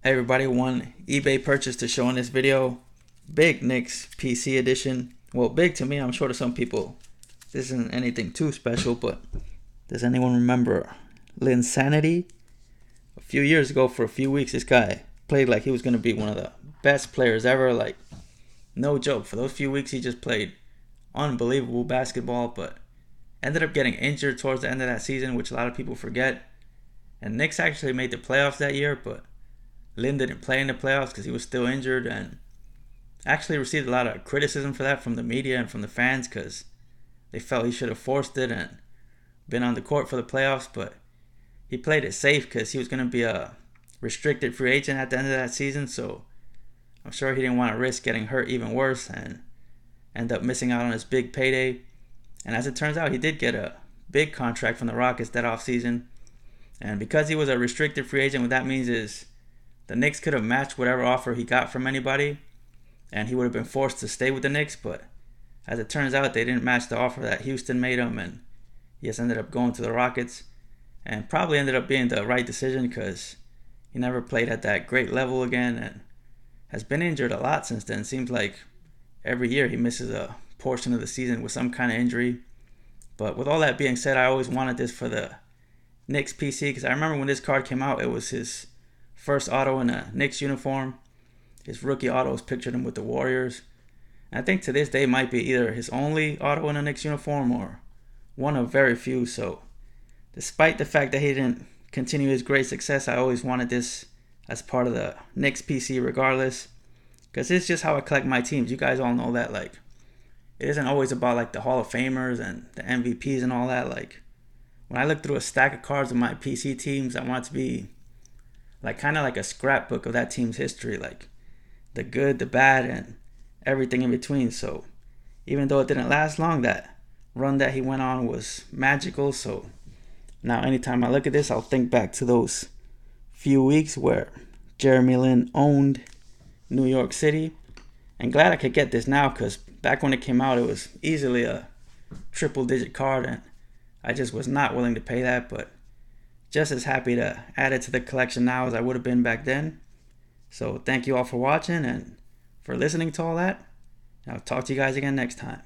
Hey everybody, one eBay purchase to show in this video. Big Knicks PC edition. Well, big to me, I'm sure to some people this isn't anything too special, but does anyone remember Linsane? A few years ago, for a few weeks, this guy played like he was going to be one of the best players ever. Like, no joke. For those few weeks, he just played unbelievable basketball, but ended up getting injured towards the end of that season, which a lot of people forget. And Knicks actually made the playoffs that year, but Lin didn't play in the playoffs because he was still injured, and actually received a lot of criticism for that from the media and from the fans because they felt he should have forced it and been on the court for the playoffs. But he played it safe because he was going to be a restricted free agent at the end of that season, so I'm sure he didn't want to risk getting hurt even worse and end up missing out on his big payday. And as it turns out, he did get a big contract from the Rockets that offseason. And because he was a restricted free agent, what that means is the Knicks could have matched whatever offer he got from anybody, and he would have been forced to stay with the Knicks. But as it turns out, they didn't match the offer that Houston made him, and he just ended up going to the Rockets, and probably ended up being the right decision because he never played at that great level again and has been injured a lot since then. Seems like every year he misses a portion of the season with some kind of injury. But with all that being said, I always wanted this for the Knicks PC because I remember when this card came out, it was his first auto in a Knicks uniform. His rookie autos pictured him with the Warriors. And I think to this day might be either his only auto in a Knicks uniform or one of very few. So despite the fact that he didn't continue his great success, I always wanted this as part of the Knicks PC regardless. Because it's just how I collect my teams. You guys all know that. Like, it isn't always about like the Hall of Famers and the MVPs and all that. Like, when I look through a stack of cards of my PC teams, I want it to be like kind of like a scrapbook of that team's history, like the good, the bad, and everything in between. So even though it didn't last long, that run that he went on was magical. So now anytime I look at this, I'll think back to those few weeks where Jeremy Lin owned New York City. And glad I could get this now because back when it came out, it was easily a triple-digit card, and I just was not willing to pay that, but just as happy to add it to the collection now as I would have been back then. So thank you all for watching and for listening to all that. I'll talk to you guys again next time.